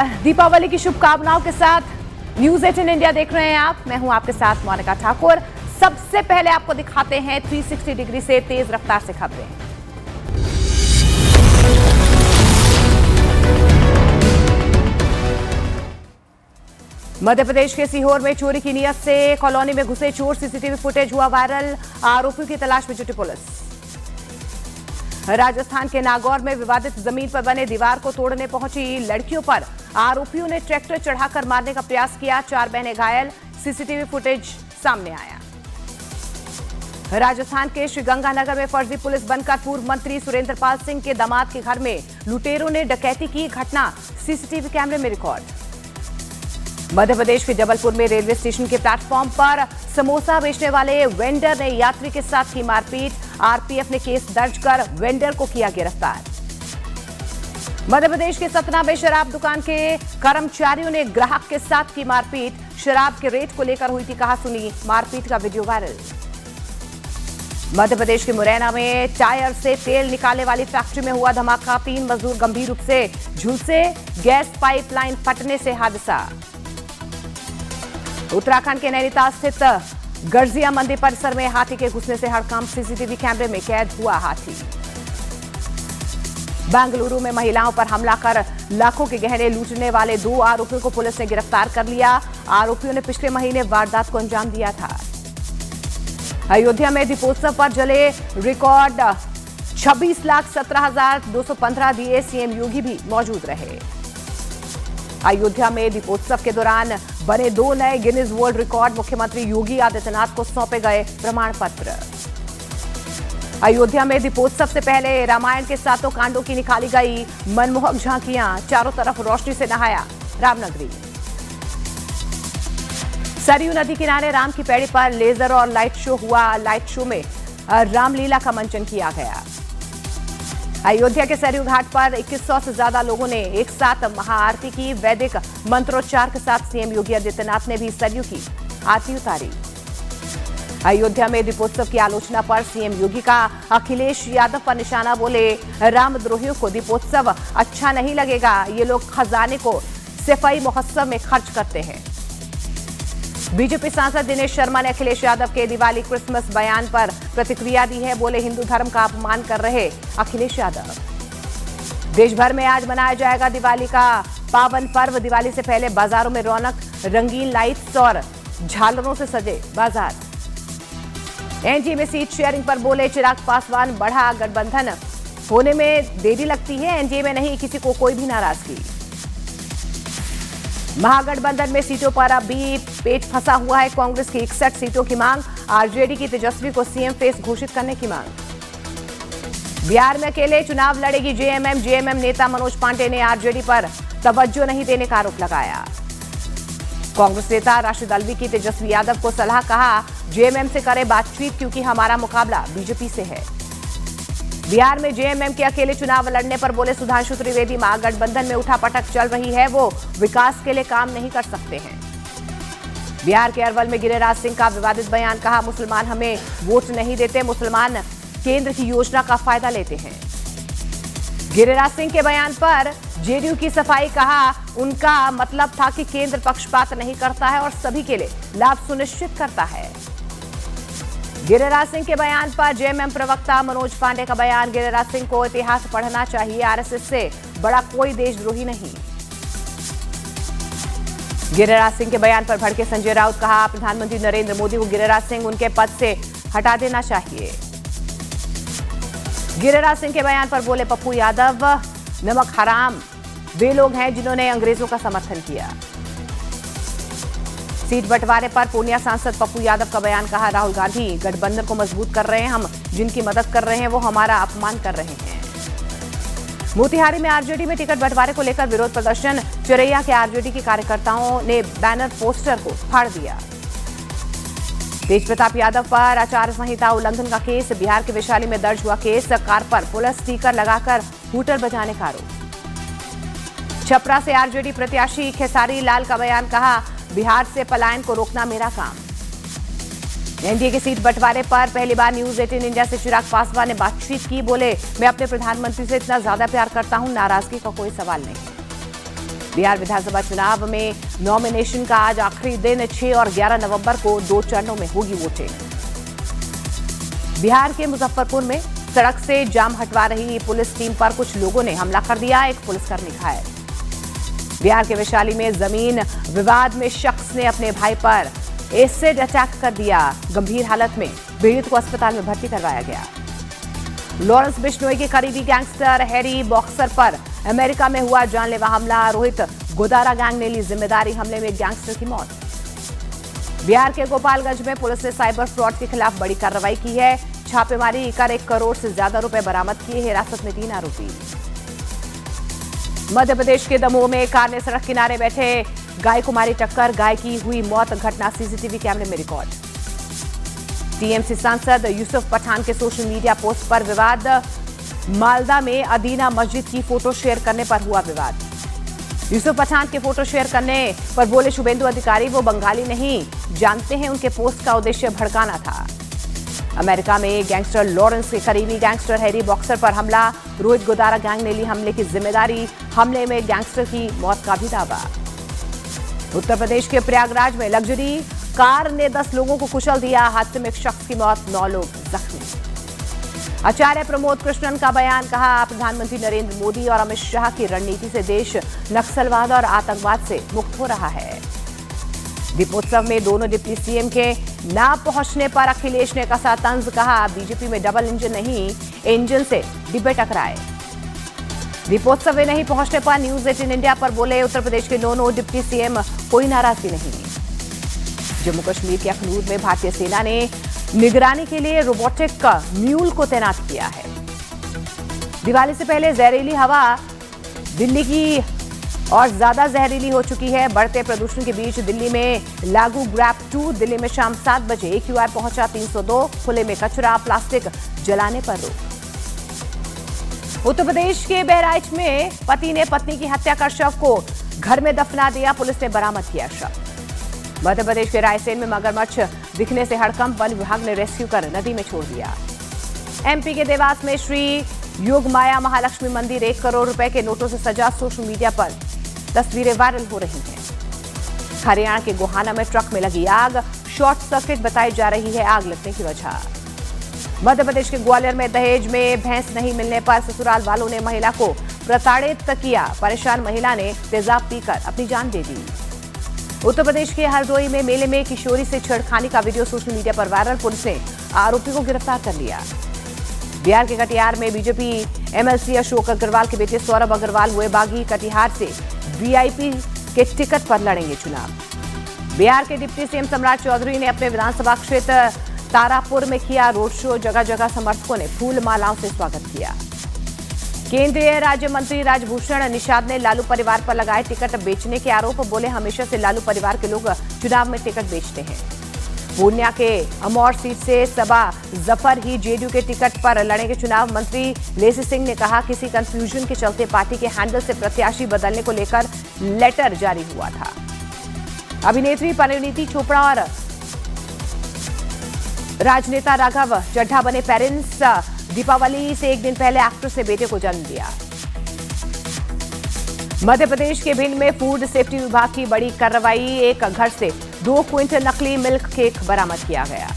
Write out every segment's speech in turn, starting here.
दीपावली की शुभकामनाओं के साथ न्यूज 18 इंडिया देख रहे हैं आप। मैं हूं आपके साथ मोनिका ठाकुर। सबसे पहले आपको दिखाते हैं 360 डिग्री से तेज रफ्तार से खबरें। मध्य प्रदेश के सीहोर में चोरी की नियत से कॉलोनी में घुसे चोर, सीसीटीवी फुटेज हुआ वायरल, आरोपियों की तलाश में जुटी पुलिस। राजस्थान के नागौर में विवादित जमीन पर बने दीवार को तोड़ने पहुंची लड़कियों पर आरोपियों ने ट्रैक्टर चढ़ाकर मारने का प्रयास किया, 4 बहनें घायल, सीसीटीवी फुटेज सामने आया। राजस्थान के श्रीगंगानगर में फर्जी पुलिस बनकर पूर्व मंत्री सुरेंद्र पाल सिंह के दामाद के घर में लुटेरों ने डकैती की, घटना सीसीटीवी कैमरे में रिकॉर्ड। मध्य प्रदेश के जबलपुर में रेलवे स्टेशन के प्लेटफॉर्म पर समोसा बेचने वाले वेंडर ने यात्री के साथ की मारपीट, आरपीएफ ने केस दर्ज कर वेंडर को किया गिरफ्तार। मध्य प्रदेश के सतना में शराब दुकान के कर्मचारियों ने ग्राहक के साथ की मारपीट, शराब के रेट को लेकर हुई थी कहासुनी, मारपीट का वीडियो वायरल। मध्य प्रदेश के मुरैना में टायर से तेल निकालने वाली फैक्ट्री में हुआ धमाका, 3 मजदूर गंभीर रूप से झुलसे, गैस पाइपलाइन फटने से हादसा। उत्तराखंड के नैनीताल स्थित गर्जिया मंदिर परिसर में हाथी के घुसने से हड़कंप, सीसीटीवी कैमरे में कैद हुआ हाथी। बेंगलुरु में महिलाओं पर हमला कर लाखों के गहने लूटने वाले 2 आरोपियों को पुलिस ने गिरफ्तार कर लिया। आरोपियों ने पिछले महीने वारदात को अंजाम दिया था। अयोध्या में दीपोत्सव पर जले रिकॉर्ड 26,17,215 दिए, सीएम योगी भी मौजूद रहे। अयोध्या में दीपोत्सव के दौरान बने 2 नए गिनीज वर्ल्ड रिकॉर्ड, मुख्यमंत्री योगी आदित्यनाथ को सौंपे गए प्रमाण पत्र। अयोध्या में दीपोत्सव से पहले रामायण के 7 कांडों की निकाली गई मनमोहक झांकियां, चारों तरफ रोशनी से नहाया रामनगरी। सरयू नदी किनारे राम की पैड़ी पर लेजर और लाइट शो हुआ, लाइट शो में रामलीला का मंचन किया गया। अयोध्या के सरयू घाट पर 2100 से ज्यादा लोगों ने एक साथ महाआरती की, वैदिक मंत्रोच्चार के साथ सीएम योगी आदित्यनाथ ने भी सरयू की आरती उतारी। अयोध्या में दीपोत्सव की आलोचना पर सीएम योगी का अखिलेश यादव पर निशाना, बोले रामद्रोहियों को दीपोत्सव अच्छा नहीं लगेगा, ये लोग खजाने को सफाई महोत्सव में खर्च करते हैं। बीजेपी सांसद दिनेश शर्मा ने अखिलेश यादव के दिवाली क्रिसमस बयान पर प्रतिक्रिया दी है, बोले हिंदू धर्म का अपमान कर रहे अखिलेश यादव। देश भर में आज मनाया जाएगा दिवाली का पावन पर्व। दिवाली से पहले बाजारों में रौनक, रंगीन लाइट्स और झालरों से सजे बाजार। एनडीए में सीट शेयरिंग पर बोले चिराग पासवान, बढ़ा गठबंधन होने में देरी लगती है, एनडीए में नहीं किसी को कोई भी नाराजगी। महागठबंधन में सीटों पर अभी पेच फंसा हुआ है, कांग्रेस की 61 सीटों की मांग, आरजेडी की तेजस्वी को सीएम फेस घोषित करने की मांग। बिहार में अकेले चुनाव लड़ेगी जेएमएम नेता मनोज पांडे ने आरजेडी पर तवज्जो नहीं देने का आरोप लगाया। कांग्रेस नेता राशिद अल्वी की तेजस्वी यादव को सलाह, कहा जेएमएम से करे बातचीत क्योंकि हमारा मुकाबला बीजेपी से है। बिहार में जेएमएम के अकेले चुनाव लड़ने पर बोले सुधांशु त्रिवेदी, महागठबंधन में उठापटक चल रही है, वो विकास के लिए काम नहीं कर सकते हैं। बिहार के अरवल में गिरिराज सिंह का विवादित बयान, कहा मुसलमान हमें वोट नहीं देते, मुसलमान केंद्र की योजना का फायदा लेते हैं। गिरिराज सिंह के बयान पर जेडीयू की सफाई, कहा उनका मतलब था कि केंद्र पक्षपात नहीं करता है और सभी के लिए लाभ सुनिश्चित करता है। गिरिराज सिंह के बयान पर जेएमएम प्रवक्ता मनोज पांडे का बयान, गिरिराज सिंह को इतिहास पढ़ना चाहिए, आरएसएस से बड़ा कोई देशद्रोही नहीं। गिरिराज सिंह के बयान पर भड़के संजय राउत, कहा प्रधानमंत्री नरेंद्र मोदी को गिरिराज सिंह उनके पद से हटा देना चाहिए। गिरिराज सिंह के बयान पर बोले पप्पू यादव, नमक हराम वे लोग हैं जिन्होंने अंग्रेजों का समर्थन किया। सीट बंटवारे पर पूर्णिया सांसद पप्पू यादव का बयान, कहा राहुल गांधी गठबंधन को मजबूत कर रहे हैं, हम जिनकी मदद कर रहे हैं वो हमारा अपमान कर रहे हैं। मोतिहारी में आरजेडी में टिकट बंटवारे को लेकर विरोध प्रदर्शन, चिरैया के आरजेडी के कार्यकर्ताओं ने बैनर पोस्टर को फाड़ दिया। तेज प्रताप यादव पर आचार संहिता उल्लंघन का केस, बिहार के वैशाली में दर्ज हुआ केस, कार पर पुलिस स्टिकर लगाकर हूटर बजाने का आरोप। छपरा से आरजेडी प्रत्याशी खेसारी लाल का बयान, कहा बिहार से पलायन को रोकना मेरा काम। एनडीए की सीट बंटवारे पर पहली बार न्यूज 18 इंडिया से चिराग पासवान ने बातचीत की, बोले मैं अपने प्रधानमंत्री से इतना ज्यादा प्यार करता हूं, नाराजगी का कोई सवाल नहीं। बिहार विधानसभा चुनाव में नॉमिनेशन का आज आखिरी दिन 6 और 11 नवंबर को 2 चरणों में होगी वोटिंग। बिहार के मुजफ्फरपुर में सड़क से जाम हटवा रही पुलिस टीम पर कुछ लोगों ने हमला कर दिया, एक पुलिसकर्मी घायल। बिहार के वैशाली में जमीन विवाद में शख्स ने अपने भाई पर एसिड अटैक कर दिया, गंभीर हालत में पीड़ित को अस्पताल में भर्ती करवाया गया। लॉरेंस बिश्नोई के करीबी गैंगस्टर हैरी बॉक्सर पर अमेरिका में हुआ जानलेवा हमला, रोहित गोदारा गैंग ने ली जिम्मेदारी, हमले में गैंगस्टर की मौत। बिहार के गोपालगंज में पुलिस ने साइबर फ्रॉड के खिलाफ बड़ी कार्रवाई की है, छापेमारी कर 1 करोड़ से ज्यादा रुपए बरामद किए, हिरासत में 3 आरोपी। मध्य प्रदेश के दमोह में कार ने सड़क किनारे बैठे गाय को मारी टक्कर, गाय की हुई मौत, घटना सीसीटीवी कैमरे में रिकॉर्ड। टीएमसी सांसद यूसुफ पठान के सोशल मीडिया पोस्ट पर विवाद, मालदा में अदीना मस्जिद की फोटो शेयर करने पर हुआ विवाद। यूसुफ पठान के फोटो शेयर करने पर बोले शुभेंदु अधिकारी वो बंगाली नहीं, जानते हैं उनके पोस्ट का उद्देश्य भड़काना था। अमेरिका में गैंगस्टर लॉरेंस के करीबी गैंगस्टर हैरी बॉक्सर पर हमला, रोहित गोदारा गैंग ने ली हमले की जिम्मेदारी, हमले में गैंगस्टर की मौत का भी दावा। उत्तर प्रदेश के प्रयागराज में लग्जरी कार ने 10 लोगों को कुचल दिया, हादसे में एक शख्स की मौत, 9 लोग जख्मी। आचार्य प्रमोद कृष्णन का बयान, कहा प्रधानमंत्री नरेंद्र मोदी और अमित शाह की रणनीति से देश नक्सलवाद और आतंकवाद से मुक्त हो रहा है। दीपोत्सव में दोनों डिप्टी सीएम के ना पहुंचने पर अखिलेश ने कसा तंज, कहा बीजेपी में डबल इंजन नहीं, इंजन से डिब्बे टकराए। दीपोत्सव में नहीं पहुंचने पर न्यूज 18 इंडिया पर बोले उत्तर प्रदेश के दोनों डिप्टी सीएम, कोई नाराजगी नहीं। जम्मू कश्मीर के अखनूर में भारतीय सेना ने निगरानी के लिए रोबोटिक म्यूल को तैनात किया है। दिवाली से पहले जहरीली हवा दिल्ली की और ज्यादा जहरीली हो चुकी है। बढ़ते प्रदूषण के बीच दिल्ली में लागू ग्रैप 2, दिल्ली में शाम 7 बजे AQI पहुंचा 302, खुले में कचरा प्लास्टिक जलाने पर रोक। उत्तर प्रदेश के बहराइच में पति ने पत्नी की हत्या कर शव को घर में दफना दिया, पुलिस ने बरामद किया शव। मध्य प्रदेश के रायसेन में मगरमच्छ दिखने से हड़कंप, वन विभाग ने रेस्क्यू कर नदी में छोड़ दिया। MP के देवास में श्री योगमाया महालक्ष्मी मंदिर 1 करोड़ रुपए के नोटों से सजा, सोशल मीडिया पर तस्वीरें वायरल हो रही हैं। हरियाणा के गोहाना में ट्रक में लगी आग, शॉर्ट सर्किट बताई जा रही है आग लगने की वजह। मध्य प्रदेश के ग्वालियर में दहेज में भैंस नहीं मिलने पर ससुराल वालों ने महिला को प्रताड़ित किया, परेशान महिला ने तेजाब पीकर अपनी जान दे दी। उत्तर प्रदेश के हरदोई में मेले में किशोरी से छेड़खानी का वीडियो सोशल मीडिया पर वायरल, पुलिस ने आरोपी को गिरफ्तार कर लिया। बिहार के कटिहार में बीजेपी MLC अशोक अग्रवाल के बेटे सौरभ अग्रवाल हुए बागी, कटिहार से VIP के टिकट पर लड़ेंगे चुनाव। बिहार के डिप्टी सीएम सम्राट चौधरी ने अपने विधानसभा क्षेत्र तारापुर में किया रोड शो, जगह जगह समर्थकों ने फूल मालाओं से स्वागत किया। केंद्रीय राज्य मंत्री राजभूषण निषाद ने लालू परिवार पर लगाए टिकट बेचने के आरोप, बोले हमेशा से लालू परिवार के लोग चुनाव में टिकट बेचते हैं। पूर्णिया के अमौर सीट से सबा जफर ही JDU के टिकट पर लड़ेंगे चुनाव। मंत्री लेसी सिंह ने कहा किसी कंफ्यूजन के चलते पार्टी के हैंडल से प्रत्याशी बदलने को लेकर लेटर जारी हुआ था। अभिनेत्री परिणीति चोपड़ा और राजनेता राघव चड्ढा बने पेरेंट्स, दीपावली से 1 दिन पहले एक्ट्रेस ने बेटे को जन्म दिया। मध्य प्रदेश के भिंड में फूड सेफ्टी विभाग की बड़ी कार्रवाई, एक घर से 2 क्विंटल नकली मिल्क केक बरामद किया गया।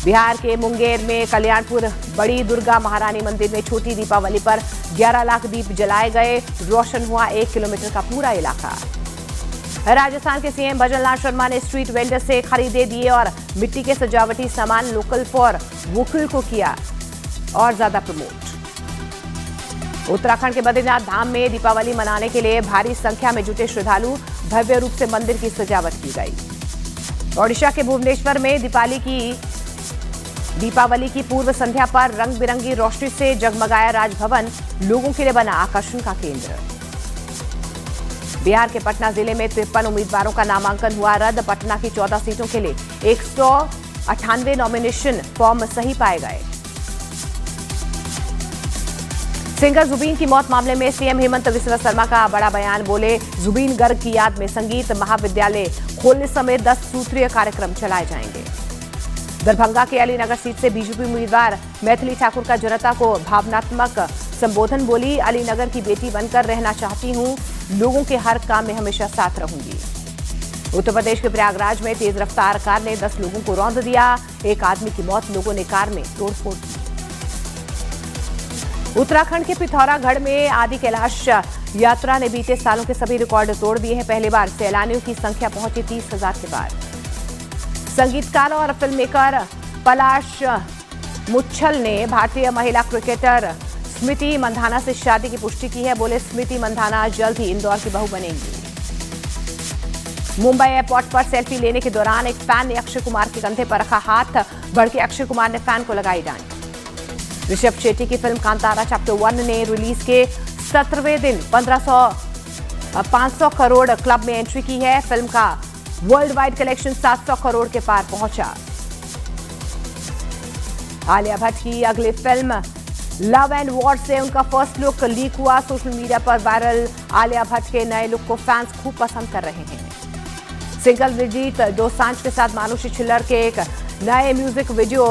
बिहार के मुंगेर में कल्याणपुर बड़ी दुर्गा महारानी मंदिर में छोटी दीपावली पर 11 लाख दीप जलाए गए, रोशन हुआ 1 किलोमीटर का पूरा इलाका। राजस्थान के सीएम भजनलाल शर्मा ने स्ट्रीट वेंडर से खरीदे दिए और मिट्टी के सजावटी सामान लोकल फॉर वोकल को किया और ज्यादा प्रमोट। उत्तराखंड के बद्रीनाथ धाम में दीपावली मनाने के लिए भारी संख्या में जुटे श्रद्धालु, भव्य रूप से मंदिर की सजावट की गई। ओडिशा के भुवनेश्वर में दीपावली की पूर्व संध्या पर रंग बिरंगी रोशनी से जगमगाया राजभवन, लोगों के लिए बना आकर्षण का केंद्र। बिहार के पटना जिले में 53 उम्मीदवारों का नामांकन हुआ रद्द, पटना की 14 सीटों के लिए 198 नॉमिनेशन फॉर्म सही पाए गए। सिंगर जुबीन की मौत मामले में सीएम हेमंत बिस्वा शर्मा का बड़ा बयान, बोले जुबीन गर्ग की याद में संगीत महाविद्यालय खोलने समेत 10 सूत्रीय कार्यक्रम चलाए जाएंगे। दरभंगा के अलीनगर सीट से बीजेपी उम्मीदवार मैथिली ठाकुर का जनता को भावनात्मक संबोधन, बोली अलीनगर की बेटी बनकर रहना चाहती हूं, लोगों के हर काम में हमेशा साथ रहूंगी। उत्तर प्रदेश के प्रयागराज में तेज रफ्तार कार ने 10 लोगों को रौंद दिया। एक आदमी की मौत, लोगों ने कार में तोड़फोड़ की। उत्तराखंड के पिथौरागढ़ में आदि कैलाश यात्रा ने बीते सालों के सभी रिकॉर्ड तोड़ दिए हैं। पहली बार सैलानियों की संख्या पहुंची 30,000 के पार। संगीतकार और फिल्म मेकर पलाश मुच्छल ने भारतीय महिला क्रिकेटर स्मृति मंधाना से शादी की पुष्टि की है। बोले स्मृति मंधाना जल्द ही इंदौर की बहू बनेंगी। मुंबई एयरपोर्ट पर सेल्फी लेने के दौरान एक फैन ने अक्षय कुमार के कंधे पर रखा हाथ। भड़के अक्षय कुमार ने फैन को लगाई डांट। ऋषभ शेट्टी की फिल्म कांतारा चैप्टर 1 ने रिलीज के 17वें दिन 500 करोड़ क्लब में एंट्री की है। फिल्म का वर्ल्ड वाइड कलेक्शन 700 करोड़ के पार पहुंचा। आलिया भट्ट की अगली फिल्म लव एंड वॉर से उनका फर्स्ट लुक लीक हुआ। सोशल मीडिया पर वायरल आलिया भट्ट के नए लुक को फैंस खूब पसंद कर रहे हैं। सिंगल दिलजीत दोसांझ के साथ मानुषी छिल्लर के एक नए म्यूजिक वीडियो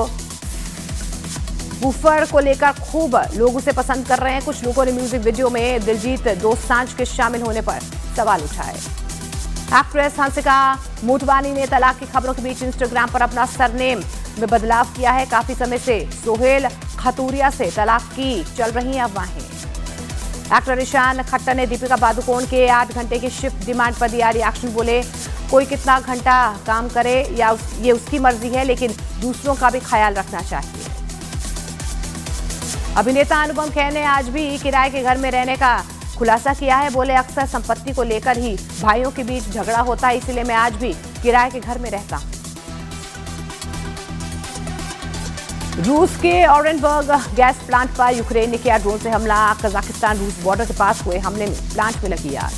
वूफर को लेकर खूब लोग उसे पसंद कर रहे हैं। कुछ लोगों ने म्यूजिक वीडियो में दिलजीत दोसांझ के शामिल होने पर सवाल उठाए। एक्ट्रेस हंसिका मोटवानी ने तलाक की खबरों के बीच इंस्टाग्राम पर अपना सरनेम में बदलाव किया है। काफी समय से सोहेल खतूरिया से तलाक की चल रही अफवाहें। एक्टर ईशान खट्टर ने दीपिका पादुकोण के 8 घंटे की शिफ्ट डिमांड पर दिया रिएक्शन। बोले कोई कितना घंटा काम करे या ये उसकी मर्जी है, लेकिन दूसरों का भी ख्याल रखना चाहिए। अभिनेता अनुपम खेर ने आज भी किराए के घर में रहने का खुलासा किया है। बोले अक्सर संपत्ति को लेकर ही भाइयों के बीच झगड़ा होता है, इसलिए मैं आज भी किराए के घर में रहता हूं। रूस के ऑरेनबर्ग गैस प्लांट पर यूक्रेन ने किया ड्रोन से हमला। कजाकिस्तान रूस बॉर्डर के पास हुए हमले में प्लांट में लगी आग।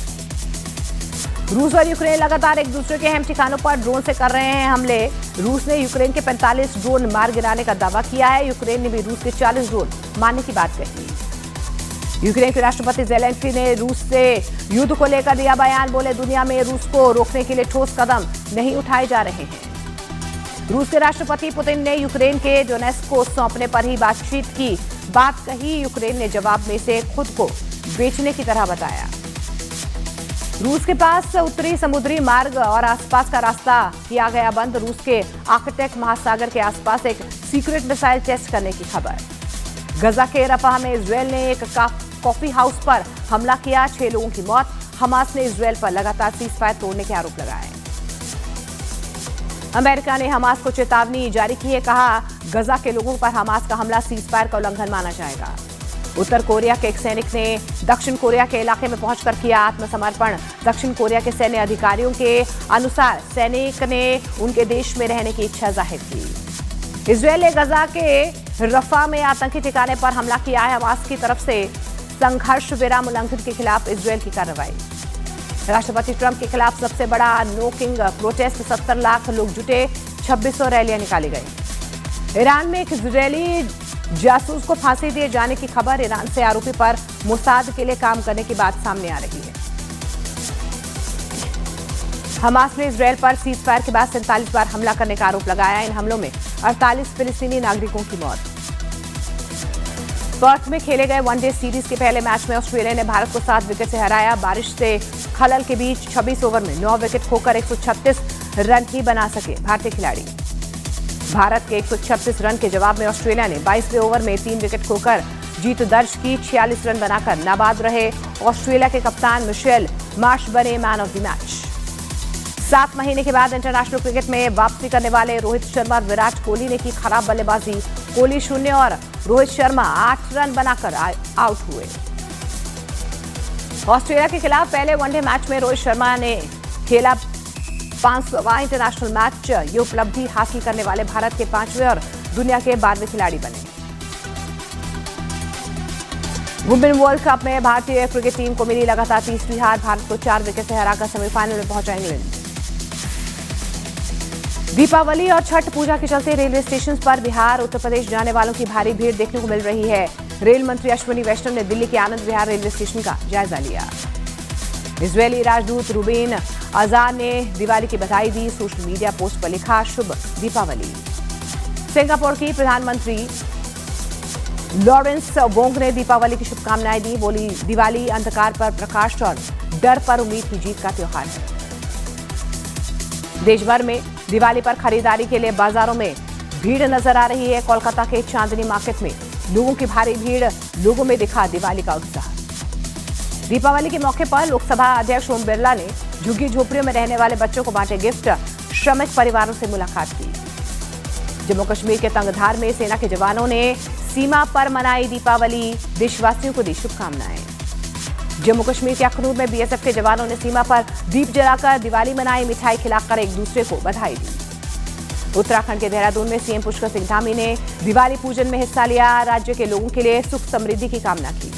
रूस और यूक्रेन लगातार एक दूसरे के अहम ठिकानों पर ड्रोन से कर रहे हैं हमले। रूस ने यूक्रेन के 45 ड्रोन मार गिराने का दावा किया है। यूक्रेन ने भी रूस के 40 ड्रोन मारने की बात कही। यूक्रेन के राष्ट्रपति ज़ेलेंस्की ने रूस से युद्ध को लेकर दिया बयान। बोले दुनिया में रूस को रोकने के लिए ठोस कदम नहीं उठाए जा रहे हैं। रूस के राष्ट्रपति पुतिन ने यूक्रेन के डोनेट्स्क को सौंपने पर ही बातचीत की बात कही। यूक्रेन ने जवाब में इसे खुद को बेचने की तरह बताया। रूस के पास उत्तरी समुद्री मार्ग और आसपास का रास्ता किया गया बंद। रूस के आर्कटिक महासागर के आसपास एक सीक्रेट मिसाइल टेस्ट करने की खबर। गजा के रफाह में इजरायल ने एक कॉफी हाउस पर हमला किया, 6 लोगों की मौत। हमास ने इजरायल पर लगातार सीजफायर तोड़ने के आरोप लगाए। अमेरिका ने हमास को चेतावनी जारी की है, कहा गजा के लोगों पर हमास का हमला सीजफायर का उल्लंघन माना जाएगा। उत्तर कोरिया के एक सैनिक ने दक्षिण कोरिया के इलाके में पहुंचकर किया आत्मसमर्पण। दक्षिण कोरिया के सैन्य अधिकारियों के अनुसार सैनिक ने उनके देश में रहने की इच्छा जाहिर की। इजरायल ने गजा के रफा में आतंकी ठिकाने पर हमला किया है। हमास की तरफ से संघर्ष विराम उल्लंघन के खिलाफ इजरायल की कार्रवाई। राष्ट्रपति ट्रंप के खिलाफ सबसे बड़ा नो किंग प्रोटेस्ट, 70 लाख लोग जुटे, 2600 रैलियां निकाली गई। ईरान में एक इजरायली जासूस को फांसी दिए जाने की खबर। ईरान से आरोपी पर मोसाद के लिए काम करने की बात सामने आ रही है। हमास ने इजरायल पर सीजफायर के बाद 47 बार हमला करने का आरोप लगाया। इन हमलों में 48 फिलिस्तीनी नागरिकों की मौत। पर्थ में खेले गए वनडे सीरीज के पहले मैच में ऑस्ट्रेलिया ने भारत को 7 विकेट से हराया। बारिश से खलल के बीच 26 ओवर में 9 विकेट खोकर 136 रन ही बना सके भारतीय खिलाड़ी। भारत के 136 रन के जवाब में ऑस्ट्रेलिया ने 22वें ओवर में 3 विकेट खोकर जीत दर्ज की। 46 रन बनाकर नाबाद रहे ऑस्ट्रेलिया के कप्तान मिशेल मार्श बने मैन ऑफ द मैच। 7 महीने के बाद इंटरनेशनल क्रिकेट में वापसी करने वाले रोहित शर्मा और विराट कोहली ने की खराब बल्लेबाजी। कोहली 0 और रोहित शर्मा 8 रन बनाकर आउट हुए। ऑस्ट्रेलिया के खिलाफ पहले वनडे मैच में रोहित शर्मा ने खेला 500वां इंटरनेशनल मैच। ये उपलब्धि हासिल करने वाले भारत के 5वें और दुनिया के 12वें खिलाड़ी बने। वुमेन वर्ल्ड कप में भारतीय क्रिकेट टीम को मिली लगातार तीसरी हार। भारत को 4 विकेट से हराकर सेमीफाइनल में पहुंचा इंग्लैंड। दीपावली और छठ पूजा के चलते रेलवे स्टेशन पर बिहार उत्तर प्रदेश जाने वालों की भारी भीड़ देखने को मिल रही है। रेल मंत्री अश्विनी वैष्णव ने दिल्ली के आनंद विहार रेलवे स्टेशन का जायजा लिया। इजरायली राजदूत रूबेन आजाद ने दिवाली की बधाई दी। सोशल मीडिया पोस्ट पर लिखा शुभ दीपावली। सिंगापुर की प्रधानमंत्री लॉरेंस वोंग ने दीपावली की शुभकामनाएं दी। बोली दिवाली अंधकार पर प्रकाश और डर पर उम्मीद की जीत का त्योहार है। देश भर में दिवाली पर खरीदारी के लिए बाजारों में भीड़ नजर आ रही है। कोलकाता के चांदनी मार्केट में लोगों की भारी भीड़, लोगों में दिखा दिवाली का उत्साह। दीपावली के मौके पर लोकसभा अध्यक्ष ओम बिरला ने झुग्गी झोपड़ियों में रहने वाले बच्चों को बांटे गिफ्ट, श्रमिक परिवारों से मुलाकात की। जम्मू कश्मीर के तंगधार में सेना के जवानों ने सीमा पर मनाई दीपावली, देशवासियों को दी शुभकामनाएं। जम्मू कश्मीर के अखनूर में बीएसएफ के जवानों ने सीमा पर दीप जलाकर दिवाली मनाई, मिठाई खिलाकर एक दूसरे को बधाई दी। उत्तराखंड के देहरादून में सीएम पुष्कर सिंह धामी ने दिवाली पूजन में हिस्सा लिया, राज्य के लोगों के लिए सुख समृद्धि की कामना की।